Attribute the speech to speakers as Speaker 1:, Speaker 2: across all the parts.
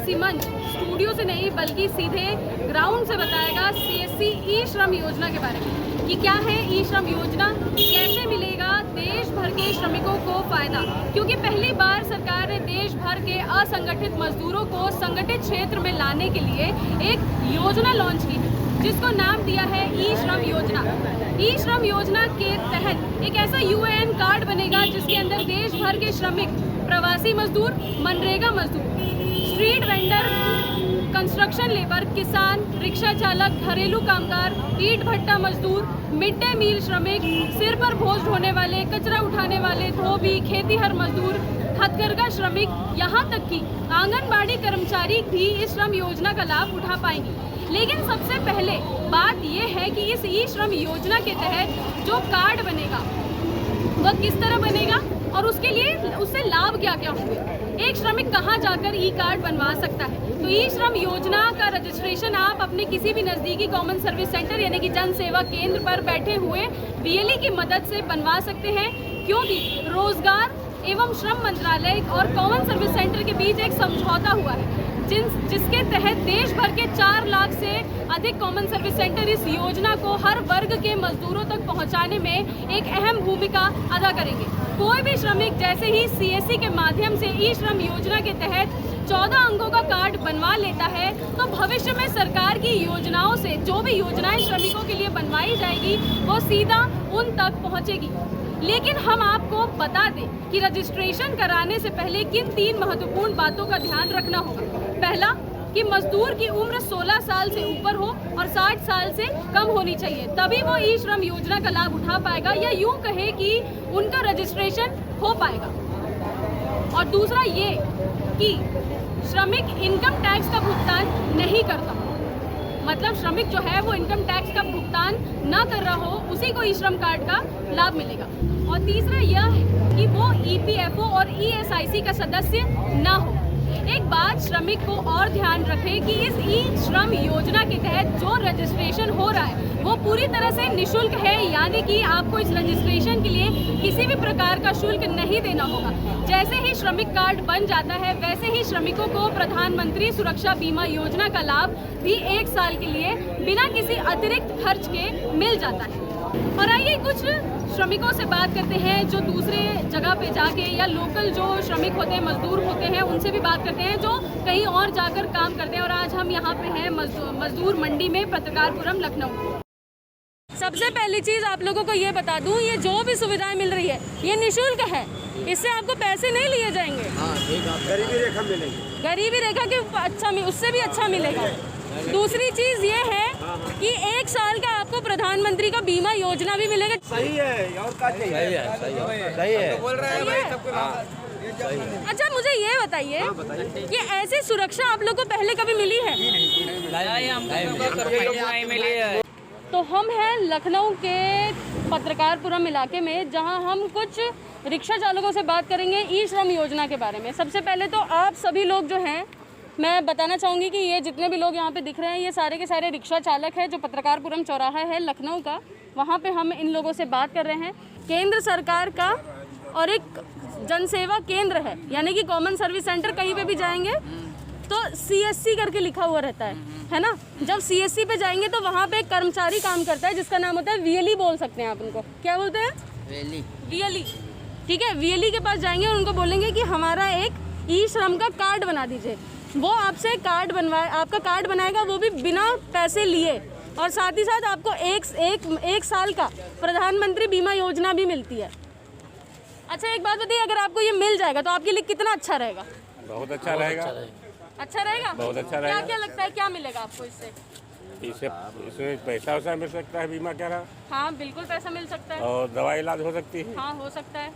Speaker 1: CSC मंच studio से नहीं बल्कि सीधे ग्राउंड से बताएगा सीएससी ई श्रम योजना के बारे में कि क्या है ई श्रम योजना, कैसे मिलेगा देश भर के श्रमिकों को फायदा। क्योंकि पहली बार सरकार ने देश भर के असंगठित मजदूरों को संगठित क्षेत्र में लाने के लिए एक योजना लॉन्च की है जिसको नाम दिया है ई श्रम योजना। ई श्रम योजना के तहत एक ऐसा यूएएन कार्ड बनेगा जिसके अंदर देश भर के श्रमिक, प्रवासी मजदूर, मनरेगा मजदूर, स्ट्रीट वेंडर, कंस्ट्रक्शन लेबर, किसान, रिक्शा चालक, घरेलू कामगार, ईंट भट्टा मजदूर, मिड डे मील श्रमिक, सिर पर बोझ ढोने वाले, कचरा उठाने वाले, धोबी, खेतीहर मजदूर, हथकरघा श्रमिक, यहाँ तक कि आंगनबाड़ी कर्मचारी भी इस श्रम योजना का लाभ उठा पाएंगे। लेकिन सबसे पहले बात यह है कि इस ई श्रम योजना के तहत जो कार्ड बनेगा वह किस तरह बनेगा और उसके लिए उससे लाभ क्या क्या होंगे। एक श्रमिक कहाँ जाकर ई कार्ड बनवा सकता है। तो ई श्रम योजना का रजिस्ट्रेशन आप अपने किसी भी नज़दीकी कॉमन सर्विस सेंटर यानी कि जन सेवा केंद्र पर बैठे हुए बीएलई की मदद से बनवा सकते हैं, क्योंकि रोजगार एवं श्रम मंत्रालय और कॉमन सर्विस सेंटर के बीच एक समझौता हुआ है जिसके तहत देश भर के 4 लाख से अधिक कॉमन सर्विस सेंटर इस योजना को हर वर्ग के मजदूरों तक पहुंचाने में एक अहम भूमिका अदा करेंगे। कोई भी श्रमिक जैसे ही सीएससी के माध्यम से ई श्रम योजना के तहत 14 अंकों का कार्ड बनवा लेता है तो भविष्य में सरकार की योजनाओं से जो भी योजनाएं श्रमिकों के लिए बनवाई जाएगी वो सीधा उन तक पहुंचेगी। लेकिन हम आपको बता दें कि रजिस्ट्रेशन कराने से पहले किन 3 महत्वपूर्ण बातों का ध्यान रखना होगा। पहला कि मजदूर की उम्र 16 साल से ऊपर हो और 60 साल से कम होनी चाहिए, तभी वो ई श्रम योजना का लाभ उठा पाएगा या यूं कहे कि उनका रजिस्ट्रेशन हो पाएगा। और दूसरा ये कि श्रमिक इनकम टैक्स का भुगतान नहीं करता, मतलब श्रमिक जो है वो इनकम टैक्स का भुगतान ना कर रहा हो उसी को ई श्रम कार्ड का लाभ मिलेगा। और तीसरा यह है कि वो ईपीएफओ और ईएसआईसी का सदस्य ना हो। एक बात श्रमिक को और ध्यान रखें कि इस ई श्रम योजना के तहत जो रजिस्ट्रेशन हो रहा है वो पूरी तरह से निःशुल्क है, यानी कि आपको इस रजिस्ट्रेशन के लिए किसी भी प्रकार का शुल्क नहीं देना होगा। जैसे ही श्रमिक कार्ड बन जाता है वैसे ही श्रमिकों को प्रधानमंत्री सुरक्षा बीमा योजना का लाभ भी 1 साल के लिए बिना किसी अतिरिक्त खर्च के मिल जाता है। और आइए कुछ श्रमिकों से बात करते हैं जो दूसरे जगह पे जाके या लोकल जो श्रमिक होते हैं, मजदूर होते हैं, उनसे भी बात करते हैं जो कहीं और जाकर काम करते हैं। और आज हम यहाँ पे हैं मजदूर मंडी में, पत्रकारपुरम, लखनऊ। सबसे पहली चीज़ आप लोगों को ये बता दूं, ये जो भी सुविधाएं मिल रही है ये निःशुल्क है, इससे आपको पैसे नहीं लिए जाएंगे।
Speaker 2: गरीबी रेखा मिलेगी,
Speaker 1: गरीबी रेखा के अच्छा उससे भी अच्छा मिलेगा। दूसरी चीज़ ये है कि 1 साल का आपको प्रधानमंत्री का बीमा योजना भी मिलेगा।
Speaker 2: सही है और क्या चाहिए? सही है बोल रहे हैं भाई सबको।
Speaker 1: अच्छा मुझे ये बताइए कि ऐसी सुरक्षा आप लोग को पहले कभी मिली है? तो हम हैं लखनऊ के पत्रकारपुरम इलाके में, जहां हम कुछ रिक्शा चालकों से बात करेंगे ई श्रम योजना के बारे में। सबसे पहले तो आप सभी लोग जो हैं, मैं बताना चाहूँगी कि ये जितने भी लोग यहाँ पे दिख रहे हैं ये सारे के सारे रिक्शा चालक हैं जो पत्रकारपुरम चौराहा है लखनऊ का, वहाँ पे हम इन लोगों से बात कर रहे हैं। केंद्र सरकार का और एक जनसेवा केंद्र है, यानी कि कॉमन सर्विस सेंटर, कहीं पे भी जाएंगे तो सीएससी करके लिखा हुआ रहता है ना। जब सीएससी पे जाएंगे तो वहाँ पे एक कर्मचारी काम करता है जिसका नाम होता है वीएलई, बोल सकते हैं आप उनको। क्या बोलते हैं? वीएलई। ठीक है, वीएलई के पास जाएंगे और उनको बोलेंगे कि हमारा एक ई श्रम का कार्ड बना दीजिए। वो आपसे कार्ड आपका कार्ड बनाएगा, वो भी बिना पैसे लिए, और साथ ही साथ आपको एक साल का प्रधानमंत्री बीमा योजना भी मिलती है। अच्छा एक बात बताइए, अगर आपको ये मिल जाएगा तो आपके लिए कितना अच्छा रहेगा?
Speaker 3: बहुत अच्छा रहेगा।
Speaker 1: अच्छा रहेगा?
Speaker 3: बहुत अच्छा रहेगा।
Speaker 1: क्या लगता है क्या मिलेगा आपको इससे?
Speaker 3: इसमें पैसा वैसा मिल सकता है, बीमा क्या रहा?
Speaker 1: हाँ बिल्कुल पैसा मिल सकता है
Speaker 3: और दवाई इलाज हो सकती है।
Speaker 1: हाँ हो सकता है।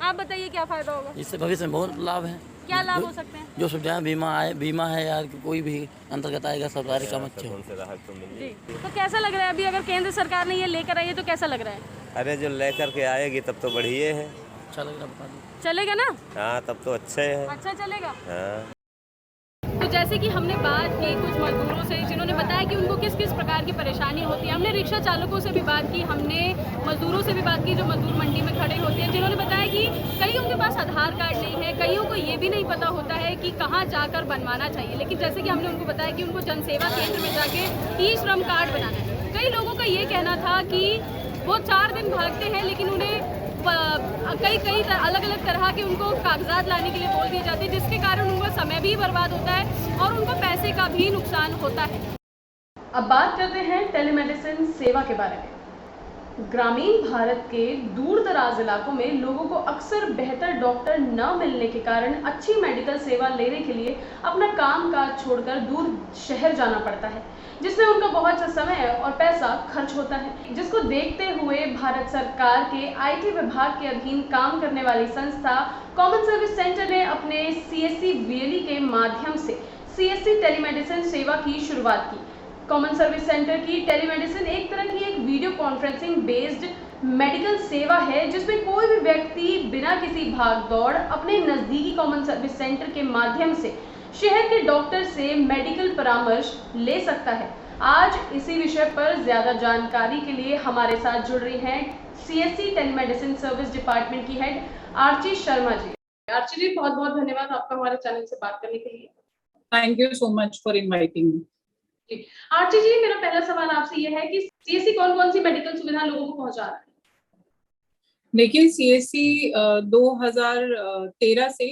Speaker 1: आप बताइए क्या फायदा होगा
Speaker 4: इससे? भविष्य में बहुत लाभ है।
Speaker 1: क्या लाभ हो सकते हैं?
Speaker 4: जो सुविधाएं बीमा है यार, कोई भी अंतर्गत आएगा, सब सारे काम अच्छे हो।
Speaker 1: जी, तो कैसा लग रहा है अभी अगर केंद्र सरकार ने ये लेकर आई है तो कैसा लग रहा है?
Speaker 5: अरे जो लेकर के आएगी तब तो बढ़िया है।
Speaker 4: अच्छा लग रहा, बता दो।
Speaker 1: चलेगा ना?
Speaker 5: हाँ तब तो अच्छे है।
Speaker 1: अच्छा चलेगा।
Speaker 5: हाँ।
Speaker 1: तो जैसे कि हमने बात की कुछ मजदूरों से जिन्होंने बताया कि उनको किस किस प्रकार की परेशानी होती है, हमने रिक्शा चालकों से भी बात की, हमने मजदूरों से भी बात की जो मजदूर मंडी में खड़े होते हैं, जिन्होंने बताया कि कईयों के पास आधार कार्ड नहीं है, कईयों को ये भी नहीं पता होता है कि कहाँ जाकर बनवाना चाहिए। लेकिन जैसे कि हमने उनको बताया कि उनको जनसेवा केंद्र में जाके ई श्रम कार्ड बनाना है। कई लोगों का ये कहना था कि वो 4 दिन भागते हैं लेकिन उन्हें कई अलग अलग तरह के उनको कागजात लाने के लिए बोल दिए जाते हैं, जिसके कारण उनका समय भी बर्बाद होता है और उनको पैसे का भी नुकसान होता है। अब बात करते हैं टेलीमेडिसिन सेवा के बारे में। ग्रामीण भारत के दूर दराज इलाकों में लोगों को अक्सर बेहतर डॉक्टर न मिलने के कारण अच्छी मेडिकल सेवा लेने के लिए अपना काम काज छोड़कर दूर शहर जाना पड़ता है, जिसमें उनका बहुत सा समय और पैसा खर्च होता है, जिसको देखते हुए भारत सरकार के IT विभाग के अधीन काम करने वाली संस्था कॉमन सर्विस सेंटर ने अपने CSC VLE के माध्यम से CSC टेलीमेडिसिन सेवा की शुरुआत की। कॉमन सर्विस सेंटर की टेलीमेडिसिन एक तरह की एक वीडियो कॉन्फ्रेंसिंग बेस्ड मेडिकल सेवा है, जिसमें कोई भी व्यक्ति बिना किसी भाग दौड़ अपने नज़दीकी कॉमन सर्विस सेंटर के माध्यम से शहर के डॉक्टर से मेडिकल परामर्श ले सकता है। आज इसी विषय पर ज़्यादा जानकारी के लिए हमारे साथ जुड़ रही हैं CSC टेलीमेडिसिन सर्विस डिपार्टमेंट की head Archie Sharma ji. Archie जी, बहुत बहुत धन्यवाद आपका हमारे चैनल से बात करने के लिए।
Speaker 6: Thank you so much for inviting me.
Speaker 1: Archi ji, मेरा पहला सवाल आपसे ये है कि CSC कौन कौन सी मेडिकल सुविधा लोगों को पहुंचा रहा है?
Speaker 6: देखिए, CSC 2013 से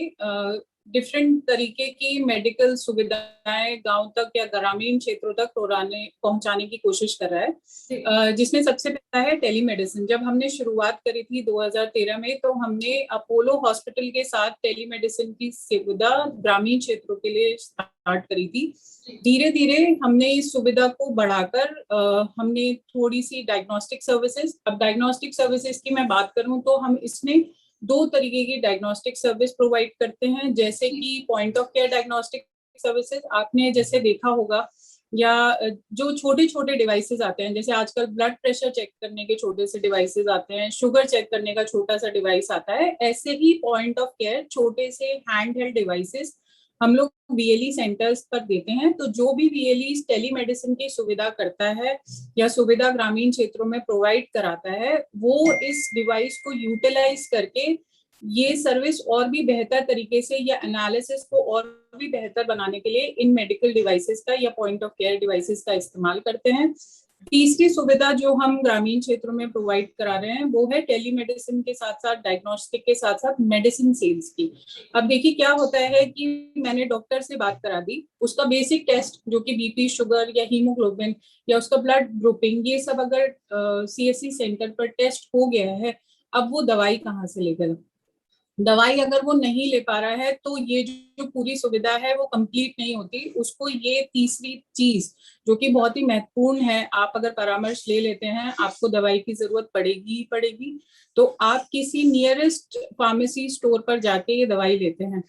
Speaker 6: डिफरेंट तरीके की मेडिकल सुविधाएं गांव तक या ग्रामीण क्षेत्रों तक पहुंचाने की कोशिश कर रहा है, जिसमें सबसे पहला है टेलीमेडिसिन। जब हमने शुरुआत करी थी 2013 में, तो हमने अपोलो हॉस्पिटल के साथ टेलीमेडिसिन की सुविधा ग्रामीण क्षेत्रों के लिए स्टार्ट करी थी। धीरे धीरे हमने इस सुविधा को बढ़ाकर हमने थोड़ी सी डायग्नोस्टिक सर्विसेज, अब डायग्नोस्टिक सर्विसेज की मैं बात करूं तो हम इसमें 2 तरीके की डायग्नोस्टिक सर्विस प्रोवाइड करते हैं, जैसे कि point of care diagnostic services आपने जैसे देखा होगा, या जो छोटे छोटे डिवाइसेस आते हैं, जैसे आजकल ब्लड प्रेशर चेक करने के छोटे से डिवाइसेस आते हैं, शुगर चेक करने का छोटा सा डिवाइस आता है, ऐसे ही पॉइंट ऑफ केयर छोटे से हैंड हेल्ड डिवाइसेस हम लोग VLE सेंटर्स पर देते हैं। तो जो भी VLE टेलीमेडिसिन की सुविधा करता है या सुविधा ग्रामीण क्षेत्रों में प्रोवाइड कराता है, वो इस डिवाइस को यूटिलाइज करके ये सर्विस और भी बेहतर तरीके से या एनालिसिस को और भी बेहतर बनाने के लिए इन मेडिकल डिवाइसेस का या पॉइंट ऑफ केयर डिवाइसेस का इस्तेमाल करते हैं। तीसरी सुविधा जो हम ग्रामीण क्षेत्रों में प्रोवाइड करा रहे हैं वो है टेलीमेडिसिन के साथ साथ डायग्नोस्टिक के साथ साथ मेडिसिन सेल्स की। अब देखिए क्या होता है कि मैंने डॉक्टर से बात करा दी, उसका बेसिक टेस्ट जो कि BP, शुगर या हीमोग्लोबिन या उसका ब्लड ग्रुपिंग, ये सब अगर CSC सेंटर पर टेस्ट हो गया है, अब वो दवाई कहाँ से लेकर, दवाई अगर वो नहीं ले पा रहा है तो ये जो पूरी सुविधा है वो कंप्लीट नहीं होती। उसको ये तीसरी चीज जो कि बहुत ही महत्वपूर्ण है, आप अगर परामर्श ले लेते हैं, आपको दवाई की जरूरत पड़ेगी ही पड़ेगी, तो आप किसी नियरेस्ट फार्मेसी स्टोर पर जाके ये दवाई लेते हैं।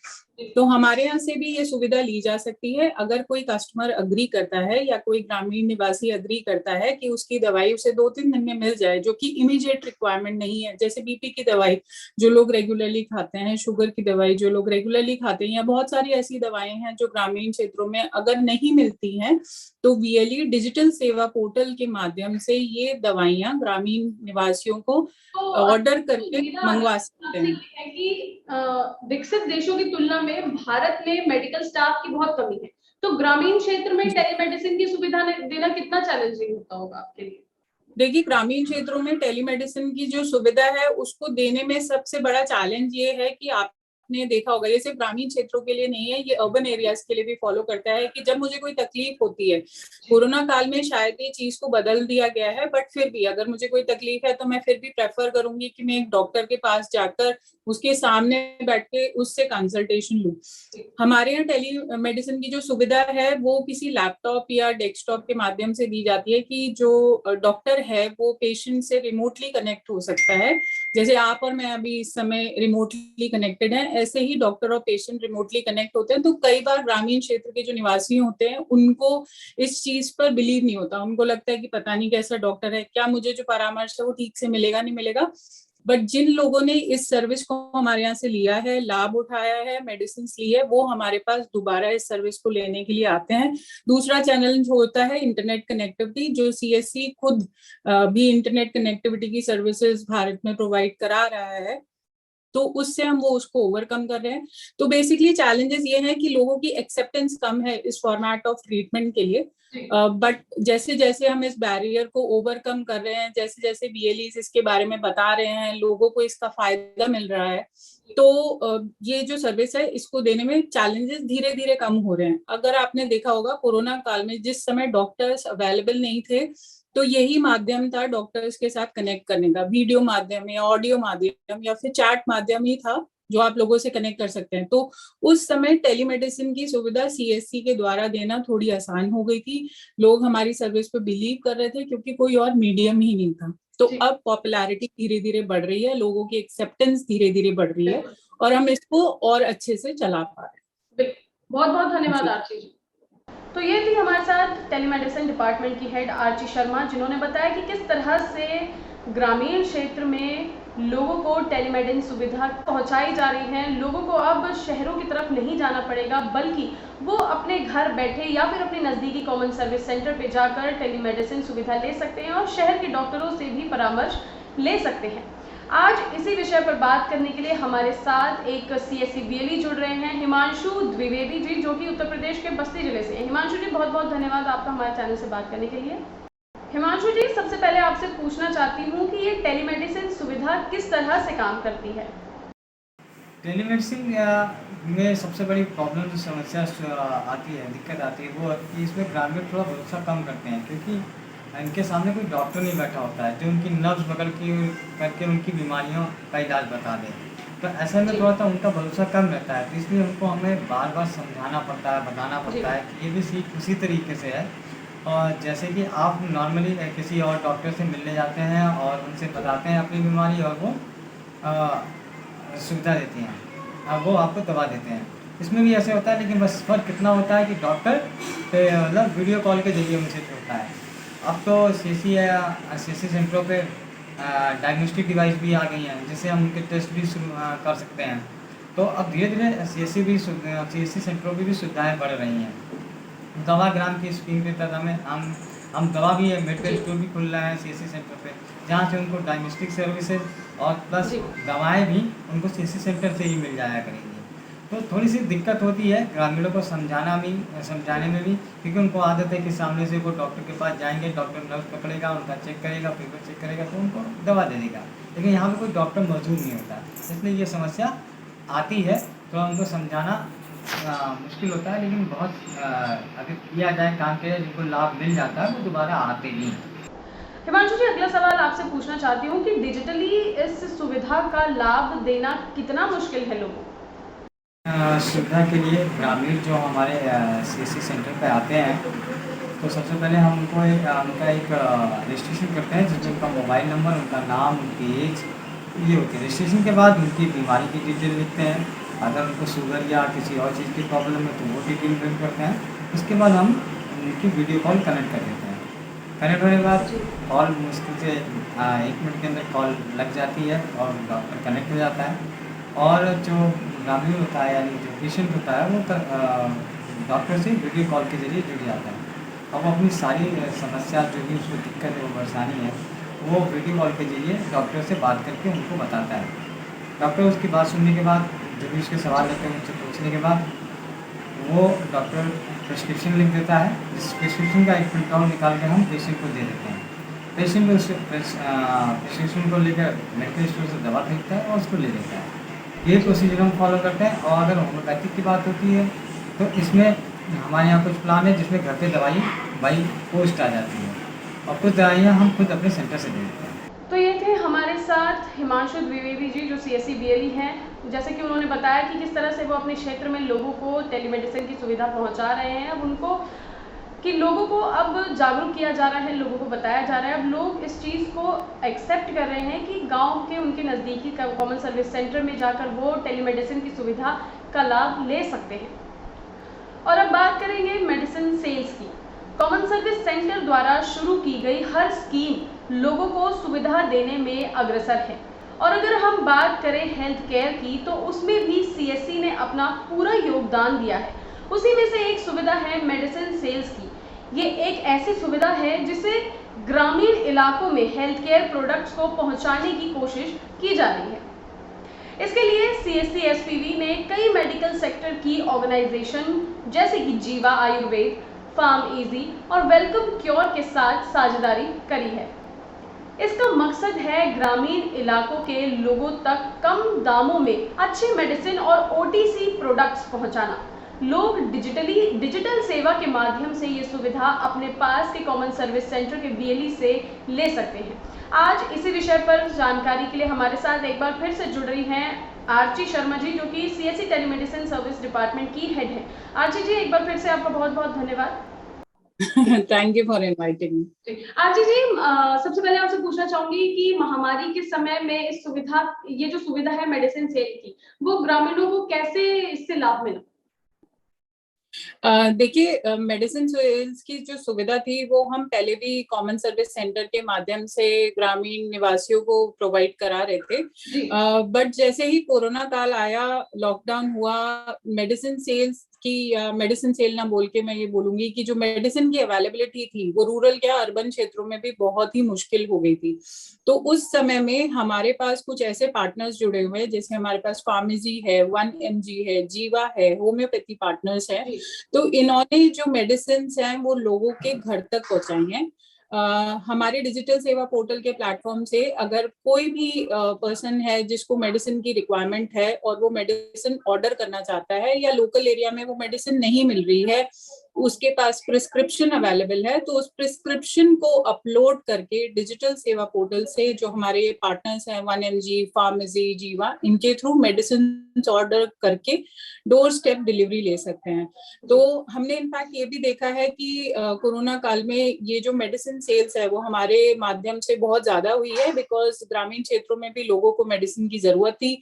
Speaker 6: तो हमारे यहाँ से भी ये सुविधा ली जा सकती है। अगर कोई कस्टमर अग्री करता है या कोई ग्रामीण निवासी अग्री करता है कि उसकी दवाई उसे 2-3 दिन में मिल जाए, जो कि इमीडिएट रिक्वायरमेंट नहीं है, जैसे BP की दवाई जो लोग रेगुलरली खाते हैं, शुगर की दवाई जो लोग रेगुलरली खाते हैं, या बहुत सारी ऐसी दवाएं हैं जो ग्रामीण क्षेत्रों में अगर नहीं मिलती हैं, तो VLE डिजिटल सेवा पोर्टल के माध्यम से ये दवाइयां ग्रामीण निवासियों को ऑर्डर करके मंगवा सकते हैं।
Speaker 1: कि विकसित देशों की तुलना में भारत में मेडिकल स्टाफ की बहुत कमी है, तो ग्रामीण क्षेत्र में टेलीमेडिसिन की सुविधा देना कितना चैलेंजिंग होता होगा आपके लिए?
Speaker 6: देखिए, ग्रामीण क्षेत्रों में टेलीमेडिसिन की जो सुविधा है उसको देने में सबसे बड़ा चैलेंज ये है कि आपने देखा होगा, ये सिर्फ ग्रामीण क्षेत्रों के लिए नहीं है, ये अर्बन एरियाज के लिए भी फॉलो करता है कि जब मुझे कोई तकलीफ होती है, कोरोना काल में शायद ये चीज को बदल दिया गया है, बट फिर भी अगर मुझे कोई तकलीफ है तो मैं फिर भी प्रेफर करूंगी कि मैं एक डॉक्टर के पास जाकर उसके सामने बैठ के उससे कंसल्टेशन लूं। हमारे यहाँ टेलीमेडिसिन की जो सुविधा है वो किसी लैपटॉप या डेस्कटॉप के माध्यम से दी जाती है कि जो डॉक्टर है वो पेशेंट से रिमोटली कनेक्ट हो सकता है। जैसे आप और मैं अभी इस समय रिमोटली कनेक्टेड हैं, ऐसे ही डॉक्टर और पेशेंट रिमोटली कनेक्ट होते हैं। तो कई बार ग्रामीण क्षेत्र के जो निवासी होते हैं उनको इस चीज पर बिलीव नहीं होता, उनको लगता है कि पता नहीं कैसा डॉक्टर है, क्या मुझे जो परामर्श है वो ठीक से मिलेगा नहीं मिलेगा। बट जिन लोगों ने इस सर्विस को हमारे यहाँ से लिया है, लाभ उठाया है, मेडिसिन ली है, वो हमारे पास दोबारा इस सर्विस को लेने के लिए आते हैं। दूसरा चैलेंज होता है इंटरनेट कनेक्टिविटी, जो सीएससी खुद भी इंटरनेट कनेक्टिविटी की सर्विसेज भारत में प्रोवाइड करा रहा है, तो उससे हम वो उसको ओवरकम कर रहे हैं। तो बेसिकली चैलेंजेस ये हैं कि लोगों की एक्सेप्टेंस कम है इस फॉर्मेट ऑफ ट्रीटमेंट के लिए, बट जैसे जैसे हम इस बैरियर को ओवरकम कर रहे हैं, जैसे जैसे बीएलईज इसके बारे में बता रहे हैं, लोगों को इसका फायदा मिल रहा है, तो ये जो सर्विस है इसको देने में चैलेंजेस धीरे धीरे कम हो रहे हैं। अगर आपने देखा होगा कोरोना काल में जिस समय डॉक्टर्स अवेलेबल नहीं थे, तो यही माध्यम था डॉक्टर्स के साथ कनेक्ट करने का, वीडियो माध्यम या ऑडियो माध्यम या फिर चैट माध्यम ही था जो आप लोगों से कनेक्ट कर सकते हैं। तो उस समय टेलीमेडिसिन की सुविधा सीएससी के द्वारा देना थोड़ी आसान हो गई थी। लोग हमारी सर्विस पे बिलीव कर रहे थे क्योंकि कोई और मीडियम ही नहीं था। तो अब पॉपुलैरिटी धीरे धीरे बढ़ रही है, लोगों की एक्सेप्टेंस धीरे धीरे बढ़ रही है और हम इसको और अच्छे से चला पा रहे हैं।
Speaker 1: बहुत बहुत धन्यवाद आरची जी। तो ये थी हमारे साथ टेलीमेडिसिन डिपार्टमेंट की हेड आरची शर्मा, जिन्होंने बताया कि किस तरह से ग्रामीण क्षेत्र में लोगों को टेलीमेडिसिन सुविधा पहुंचाई जा रही है। लोगों को अब शहरों की तरफ नहीं जाना पड़ेगा, बल्कि वो अपने घर बैठे या फिर अपने नज़दीकी कॉमन सर्विस सेंटर पे जाकर टेलीमेडिसिन सुविधा ले सकते हैं और शहर के डॉक्टरों से भी परामर्श ले सकते हैं। आज इसी विषय पर बात करने के लिए हमारे साथ एक सीएससी बीएलई जुड़ रहे हैं, हिमांशु द्विवेदी जी, जो कि उत्तर प्रदेश के बस्ती जिले से हैं। हिमांशु जी, बहुत बहुत धन्यवाद आपका हमारे चैनल से बात करने के लिए। हिमांशु जी, सबसे पहले आपसे पूछना चाहती हूँ कि ये टेलीमेडिसिन सुविधा किस तरह से काम करती है?
Speaker 2: टेलीमेडिसिन में सबसे बड़ी प्रॉब्लम जो समस्या आती है, दिक्कत आती है, वो है कि इसमें ग्रामीण थोड़ा भरोसा कम करते हैं, क्योंकि इनके सामने कोई डॉक्टर नहीं बैठा होता है जो उनकी नब्ज बगल की करके उनकी बीमारियों का इलाज बता दे। तो ऐसे में थोड़ा सा उनका भरोसा कम रहता है, तो इसलिए उनको हमें बार बार समझाना पड़ता है, बताना पड़ता है कि ये भी सीख उसी तरीके से है। और जैसे कि आप नॉर्मली किसी और डॉक्टर से मिलने जाते हैं और उनसे बताते हैं अपनी बीमारी और वो सुविधा देती हैं, अब वो आपको दवा देते हैं। इसमें भी ऐसे होता है, लेकिन बस फर्क कितना होता है कि डॉक्टर मतलब वीडियो कॉल के जरिए उनसे होता है। अब तो सीएससी सेंटरों पे डायग्नोस्टिक डिवाइस भी आ गई हैं, जिससे हम उनके टेस्ट भी कर सकते हैं। तो अब धीरे धीरे सीएससी सेंटरों की भी सुविधाएँ बढ़ रही हैं। दवा ग्राम की स्कीम के तहत हम दवा भी है, मेडिकल स्टोर भी खुल रहा है सीएससी सेंटर पे, जहाँ से उनको डायग्नोस्टिक सर्विसेज और प्लस दवाएं भी उनको सीएससी सेंटर से ही मिल जाया करेंगी। तो थोड़ी सी दिक्कत होती है ग्रामीणों को समझाने में भी, क्योंकि उनको आदत है कि सामने से वो डॉक्टर के पास जाएंगे, डॉक्टर नर्स पकड़ेगा, उनका चेक करेगा, पेपर चेक करेगा, तो उनको दवा दे देगा। लेकिन यहाँ पर कोई डॉक्टर मौजूद नहीं होता, इसलिए ये समस्या आती है। तो उनको समझाना मुश्किल होता है, लेकिन बहुत अगर किया जाए काम किया जाए, जिनको लाभ मिल जाता है वो दोबारा आते नहीं।
Speaker 1: हिमांशु जी, अगला सवाल आपसे पूछना चाहती हूँ कि डिजिटली इस सुविधा का लाभ देना कितना मुश्किल है लोगों को?
Speaker 2: सुविधा के लिए ग्रामीण जो हमारे सीएससी सेंटर पे आते हैं, तो सबसे पहले हम उनको उनका एक रजिस्ट्रेशन करते हैं, जिसमें उनका मोबाइल नंबर, उनका नाम, उनकी एज ये होती है। रजिस्ट्रेशन के बाद उनकी बीमारी की डिटेल लिखते हैं, अगर उनको शुगर या किसी और चीज़ की प्रॉब्लम है तो वो डिटेल फिल करते हैं। उसके बाद हम उनकी वीडियो कॉल कनेक्ट कर देते हैं। कनेक्ट होने के बाद कॉल मुश्किल से 1 मिनट के अंदर कॉल लग जाती है और डॉक्टर कनेक्ट हो जाता है। और जो ग्रामीण होता है, यानी जो पेशेंट होता है, वो डॉक्टर से वीडियो कॉल के जरिए जुड़ जाता है। अब अपनी सारी समस्या जो भी उसको दिक्कत है, वो परेशानी है, वो वीडियो कॉल के जरिए डॉक्टर से बात करके उनको बताता है। डॉक्टर उसकी बात सुनने के बाद जो भी उसके सवाल रहते हैं उनसे पूछने के बाद वो डॉक्टर प्रिस्क्रिप्शन लिख देता है, जिस प्रिस्क्रिप्शन का एक प्रिंट आउट निकाल के हम पेशेंट को दे देते हैं। पेशेंट उस प्रिस्क्रिप्शन को लेकर मेडिकल स्टोर से दवा खरीदता है और उसको ले लेता है। ये प्रोसीजर हम फॉलो करते हैं। और अगर होम्योपैथिक की बात होती है तो इसमें हमारे यहाँ कुछ प्लान है जिसमें घर पे दवाई बाई पोस्ट आ जाती है और कुछ दवाइयाँ हम खुद अपने सेंटर से दे देते हैं।
Speaker 1: तो ये थे हमारे साथ हिमांशु द्विवेदी जी, जो सीएससी बीएलई हैं। जैसे कि उन्होंने बताया कि किस तरह से वो अपने क्षेत्र में लोगों को टेलीमेडिसिन की सुविधा पहुंचा रहे हैं। अब उनको कि लोगों को अब जागरूक किया जा रहा है, लोगों को बताया जा रहा है, अब लोग इस चीज़ को एक्सेप्ट कर रहे हैं कि गांव के उनके नज़दीकी कॉमन सर्विस सेंटर में जाकर वो टेलीमेडिसिन की सुविधा का लाभ ले सकते हैं। और अब बात करेंगे मेडिसिन सेल्स की। कॉमन सर्विस सेंटर द्वारा शुरू की गई हर स्कीम लोगों को सुविधा देने में अग्रसर है और अगर हम बात करें हेल्थ केयर की, तो उसमें भी सीएससी ने अपना पूरा योगदान दिया है। उसी में से एक सुविधा है मेडिसिन सेल्स की। ये एक ऐसी सुविधा है जिसे ग्रामीण इलाकों में हेल्थ केयर प्रोडक्ट्स को पहुंचाने की कोशिश की जा रही है। इसके लिए सीएससी एसपीवी ने कई मेडिकल सेक्टर की ऑर्गेनाइजेशन जैसे कि जीवा आयुर्वेद, फार्म इजी और वेलकम क्योर के साथ साझेदारी करी है। इसका मकसद है ग्रामीण इलाकों के लोगों तक कम दामों में अच्छी मेडिसिन और ओटीसी प्रोडक्ट्स पहुंचाना। लोग डिजिटल सेवा के माध्यम से ये सुविधा अपने पास के कॉमन सर्विस सेंटर के बीएलई से ले सकते हैं। आज इसी विषय पर जानकारी के लिए हमारे साथ एक बार फिर से जुड़ रही हैं आर्ची शर्मा जी, जो कि सीएससी टेलीमेडिसिन सर्विस डिपार्टमेंट की हेड है। आर्ची जी, एक बार फिर से आपका बहुत बहुत धन्यवाद।
Speaker 6: Thank you for inviting me.
Speaker 1: आरजी जी, सबसे पहले आपसे पूछना चाहूंगी कि महामारी के समय में ये जो सुविधा है मेडिसिन सेल की, वो ग्रामीणों को कैसे इससे लाभ मिला?
Speaker 6: देखिए, मेडिसिन सेल्स की जो सुविधा थी वो हम पहले भी कॉमन सर्विस सेंटर के माध्यम से ग्रामीण निवासियों को प्रोवाइड करा रहे थे। बट जैसे ही कोरोना काल आया, लॉकडाउन हुआ, मेडिसिन सेल्स की मेडिसिन सेल ना बोल के मैं ये बोलूंगी कि जो मेडिसिन की अवेलेबिलिटी थी वो रूरल या अर्बन क्षेत्रों में भी बहुत ही मुश्किल हो गई थी। तो उस समय में हमारे पास कुछ ऐसे पार्टनर्स जुड़े हुए हैं, जैसे हमारे पास फार्मेसी है, 1mg है, जीवा है, होम्योपैथी पार्टनर्स है। तो इन्होंने जो मेडिसिन हैं वो लोगों के घर तक पहुंचाई हैं। हमारे डिजिटल सेवा पोर्टल के प्लेटफॉर्म से अगर कोई भी पर्सन है जिसको मेडिसिन की रिक्वायरमेंट है और वो मेडिसिन ऑर्डर करना चाहता है, या लोकल एरिया में वो मेडिसिन नहीं मिल रही है, उसके पास प्रिस्क्रिप्शन अवेलेबल है, तो उस प्रिस्क्रिप्शन को अपलोड करके डिजिटल सेवा पोर्टल से जो हमारे पार्टनर्स हैं 1mg, फार्मेसी, जीवा, इनके थ्रू मेडिसिन ऑर्डर करके डोर स्टेप डिलीवरी ले सकते हैं। तो हमने इनफैक्ट ये भी देखा है कि कोरोना काल में ये जो मेडिसिन सेल्स है वो हमारे माध्यम से बहुत ज्यादा हुई है, बिकॉज ग्रामीण क्षेत्रों में भी लोगों को मेडिसिन की जरूरत थी,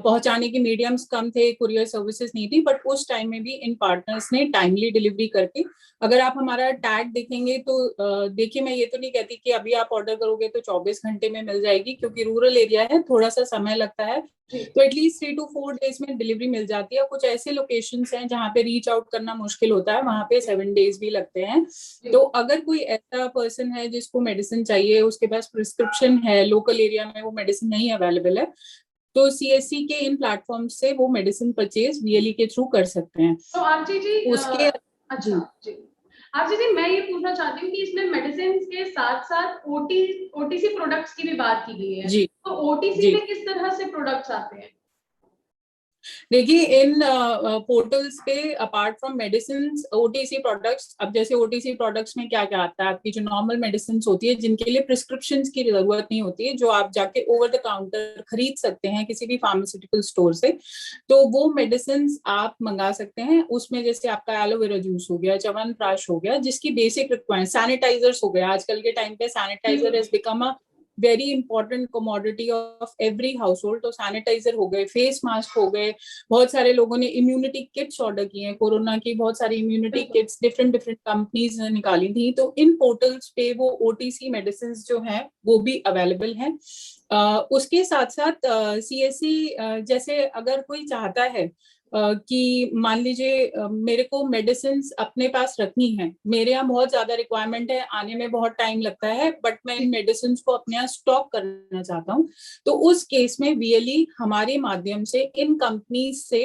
Speaker 6: पहुंचाने के मीडियम्स कम थे, कुरियर सर्विसेज नहीं थी, बट उस टाइम में भी इन पार्टनर्स ने टाइमली डिलीवरी करके, अगर आप हमारा टैग देखेंगे तो देखिए, मैं ये तो नहीं कहती कि अभी आप ऑर्डर करोगे तो 24 घंटे में मिल जाएगी, क्योंकि रूरल एरिया है, थोड़ा सा समय लगता है, तो एटलीस्ट 3 to 4 डेज में डिलीवरी मिल जाती है। कुछ ऐसे लोकेशंस हैं जहाँ पे रीच आउट करना मुश्किल होता है, वहां पे 7 डेज भी लगते हैं। तो अगर कोई ऐसा पर्सन है जिसको मेडिसिन चाहिए, उसके पास प्रिस्क्रिप्शन है, लोकल एरिया में वो मेडिसिन नहीं अवेलेबल है, तो सीएससी के इन प्लेटफॉर्म से वो मेडिसिन परचेज बीएलई के थ्रू कर सकते हैं।
Speaker 1: तो आरजी जी,
Speaker 6: उसके
Speaker 1: आरजी जी, मैं ये पूछना चाहती हूँ कि इसमें मेडिसिन के साथ साथ ओटीसी प्रोडक्ट्स की भी बात की गई है जी। तो ओटीसी में किस तरह से प्रोडक्ट्स आते हैं?
Speaker 6: देखिए, इन पोर्टल्स पे apart from medicine, OTC products, अब जैसे ओटीसी प्रोडक्ट्स में क्या क्या आता है, आपकी जो नॉर्मल मेडिसिन होती है जिनके लिए प्रिस्क्रिप्शन की जरूरत नहीं होती है, जो आप जाके ओवर द काउंटर खरीद सकते हैं किसी भी फार्मास्यूटिकल स्टोर से, तो वो मेडिसिन आप मंगा सकते हैं। उसमें जैसे आपका एलोवेरा जूस हो गया, च्यवनप्राश हो गया, जिसकी बेसिक रिक्वायरमेंट, सैनिटाइजर्स हो गया, आजकल के टाइम पे sanitizer has become a very important commodity of every household. तो सैनिटाइजर हो गए, फेस मास्क हो गए, बहुत सारे लोगों ने इम्यूनिटी किट्स ऑर्डर किए हैं, कोरोना की बहुत सारी इम्यूनिटी किट्स डिफरेंट कंपनीज ने निकाली थी, तो इन पोर्टल्स पे वो ओटीसी मेडिसिन जो हैं वो भी अवेलेबल हैं। उसके साथ साथ सीएससी जैसे अगर कोई चाहता है कि मान लीजिए मेरे को मेडिसिन अपने पास रखनी है, मेरे यहाँ बहुत ज्यादा रिक्वायरमेंट है, आने में बहुत टाइम लगता है, बट मैं इन मेडिसिन को अपने यहाँ स्टॉक करना चाहता हूँ, तो उस केस में बीएलई हमारे माध्यम से इन कंपनीज से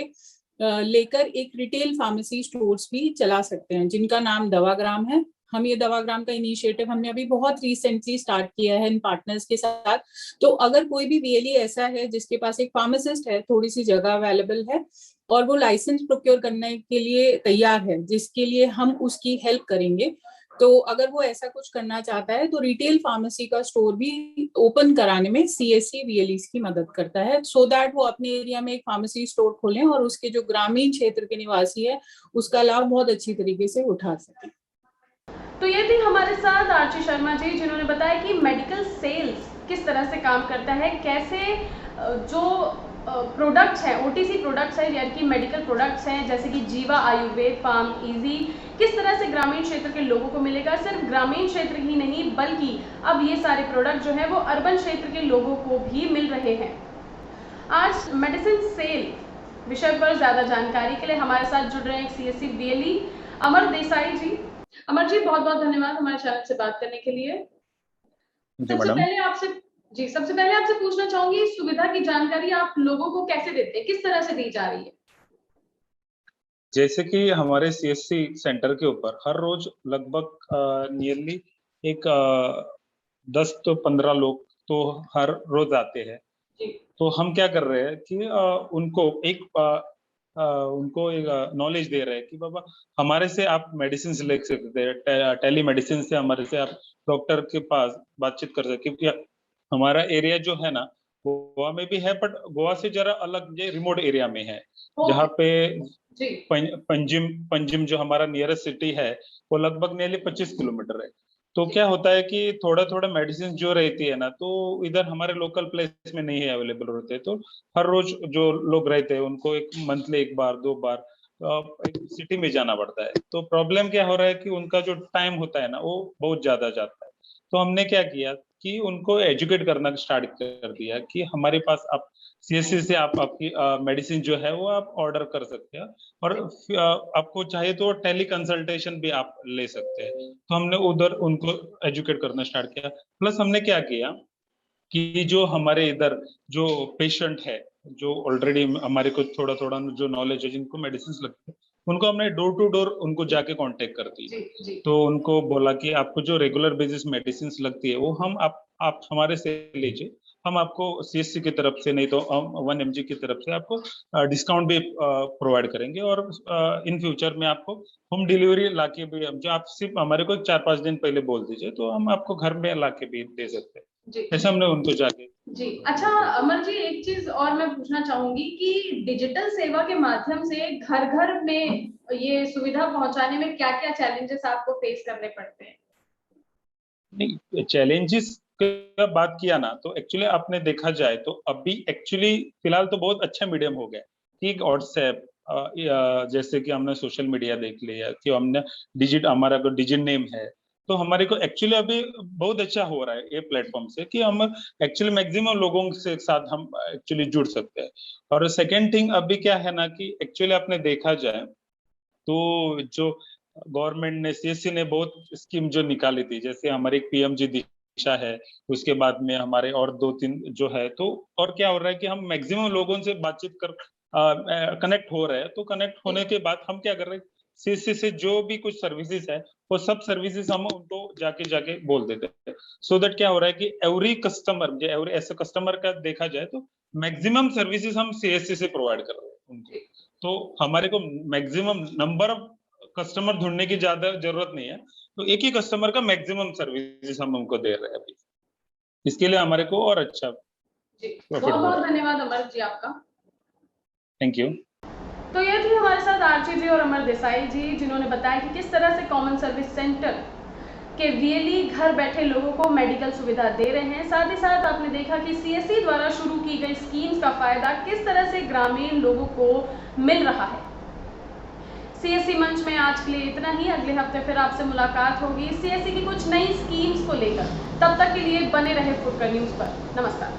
Speaker 6: लेकर एक रिटेल फार्मेसी स्टोर्स भी चला सकते हैं, जिनका नाम दवाग्राम है। हम ये दवाग्राम का इनिशिएटिव हमने अभी बहुत रिसेंटली स्टार्ट किया है इन पार्टनर्स के साथ। तो अगर कोई भी बीएलई ऐसा है जिसके पास एक फार्मासिस्ट है, थोड़ी सी जगह अवेलेबल है और वो लाइसेंस प्रोक्योर करने के लिए तैयार है, जिसके लिए हम उसकी हेल्प करेंगे, तो अगर वो ऐसा कुछ करना चाहता है तो रिटेल फार्मेसी का स्टोर भी ओपन कराने में सीएससी बीएलई की मदद करता है, सो दैट वो अपने एरिया में एक फार्मेसी स्टोर खोलें और उसके जो ग्रामीण क्षेत्र के निवासी है उसका लाभ बहुत अच्छी तरीके से उठा सके।
Speaker 1: तो ये थी हमारे साथ आर्ची शर्मा जी, जिन्होंने बताया कि मेडिकल सेल्स किस तरह से काम करता है, कैसे जो प्रोडक्ट्स हैं, OTC प्रोडक्ट्स हैं, यानी कि मेडिकल प्रोडक्ट्स हैं, जैसे कि जीवा आयुर्वेद, फार्म इजी, किस तरह से ग्रामीण क्षेत्र के लोगों को मिलेगा? सिर्फ ग्रामीण क्षेत्र ही नहीं, बल्कि अब ये सारे प्रोडक्ट जो है वो अर्बन क्षेत्र के लोगों को भी मिल रहे हैं। आज मेडिसिन सेल विषय पर ज़्यादा जानकारी के लिए हमारे साथ जुड़ रहे हैं CSC VLE अमर देसाई जी। अमर जी, बहुत बहुत धन्यवाद हमारे चैनल से बात करने के लिए। सबसे पहले आपसे पूछना चाहूंगी, इस सुविधा की जानकारी आप लोगों को कैसे देते हैं, किस तरह से दी जा रही है?
Speaker 7: जैसे कि हमारे CSC सेंटर के ऊपर हर रोज लगभग नियरली एक 10 तो 15 लोग तो हर रोज आते हैं। तो हम क्या कर रहे हैं कि उनको एक नॉलेज दे रहे हैं कि बाबा हमारे से आप मेडिसिन ले सकते हैं, टेली मेडिसिन से हमारे से आप डॉक्टर के पास बातचीत कर सकते, क्योंकि हमारा एरिया जो है ना गोवा में भी है, बट गोवा से जरा अलग ये रिमोट एरिया में है, जहाँ पे पंजिम जो हमारा नियरेस्ट सिटी है वो लगभग नियरली 25 किलोमीटर है। तो क्या होता है कि थोड़ा मेडिसिन जो रहती है ना, तो इधर हमारे लोकल प्लेस में नहीं है अवेलेबल होते, तो हर रोज जो लोग रहते हैं उनको एक मंथली 1 बार 2 बार सिटी में जाना पड़ता है। तो प्रॉब्लम क्या हो रहा है कि उनका जो टाइम होता है ना वो बहुत ज्यादा जाता है। तो हमने क्या किया कि उनको एजुकेट करना स्टार्ट कर दिया कि हमारे पास आप CSC से आप आपकी मेडिसिन जो है वो आप ऑर्डर कर सकते हैं, और आपको चाहे तो टेली कंसल्टेशन भी आप ले सकते हैं। तो हमने उधर उनको एजुकेट करना स्टार्ट किया। प्लस हमने क्या किया कि जो हमारे इधर जो पेशेंट है, जो ऑलरेडी हमारे को थोड़ा जो नॉलेज है, जिनको मेडिसिन लगती है, उनको हमने डोर टू डोर उनको जाके कांटेक्ट कर दी। तो उनको बोला कि आपको जो रेगुलर बेसिस मेडिसिन लगती है वो हम आप हमारे से लीजिए, हम आपको CSC की तरफ से नहीं तो 1 mg की तरफ से आपको डिस्काउंट भी प्रोवाइड करेंगे, और इन फ्यूचर में आपको होम डिलीवरी लाके भी, जो आप सिर्फ हमारे को 4-5 दिन पहले बोल दीजिए तो हम आपको घर में लाके भी दे सकते हैं। ऐसे हमने उनको जाके
Speaker 1: जी। अच्छा अमर जी, एक चीज और मैं पूछना चाहूंगी कि डिजिटल सेवा के माध्यम से घर घर में ये सुविधा पहुंचाने में क्या क्या चैलेंजेस आपको फेस करने पड़ते हैं?
Speaker 7: नहीं, चैलेंजेस का बात किया ना, तो एक्चुअली आपने देखा जाए तो अभी एक्चुअली फिलहाल तो बहुत अच्छा मीडियम हो गया कि व्हाट्सएप, जैसे कि हमने सोशल मीडिया देख लिया कि हमने हमारा को डिजिट नेम है, तो हमारे को एक्चुअली अभी बहुत अच्छा हो रहा है ये प्लेटफॉर्म से कि हम एक्चुअली मैक्सिमम लोगों के साथ हम एक्चुअली जुड़ सकते हैं। और सेकेंड थिंग अभी क्या है ना कि एक्चुअली आपने देखा जाए तो जो गवर्नमेंट ने CSC ने बहुत स्कीम जो निकाली थी, जैसे हमारी PMG दिशा है, उसके बाद में हमारे और 2-3 जो है, तो और क्या हो रहा है कि हम मैक्सिमम लोगों से बातचीत कर कनेक्ट हो रहे हैं। तो कनेक्ट होने के बाद हम क्या कर रहे हैं, CSC से जो भी कुछ सर्विसेज है वो सब सर्विसेज हम उनको जाके बोल देते हैं। सो दैट क्या हो रहा है कि एवरी कस्टमर, ऐसे कस्टमर का देखा जाए तो मैक्सिमम सर्विसेज हम CSC से प्रोवाइड कर रहे हैं उनको। तो हमारे को मैक्सिमम नंबर ऑफ कस्टमर ढूंढने की ज्यादा जरूरत नहीं है, तो एक ही कस्टमर का मैक्सिमम सर्विसेज हम उनको दे रहे हैं अभी। इसके लिए हमारे को और अच्छा
Speaker 1: बहुत धन्यवाद अमर जी आपका।
Speaker 7: Thank you.
Speaker 1: तो ये थी हमारे साथ आरजी जी और अमर देसाई जी, जिन्होंने बताया कि किस तरह से कॉमन सर्विस सेंटर के VLE घर बैठे लोगों को मेडिकल सुविधा दे रहे हैं। साथ ही साथ आपने देखा कि CSC द्वारा शुरू की गई स्कीम्स का फायदा किस तरह से ग्रामीण लोगों को मिल रहा है। CSC मंच में आज के लिए इतना ही। अगले हफ्ते फिर आपसे मुलाकात होगी CSC की कुछ नई स्कीम्स को लेकर। तब तक के लिए बने रहे फुटकर न्यूज़ पर। नमस्कार।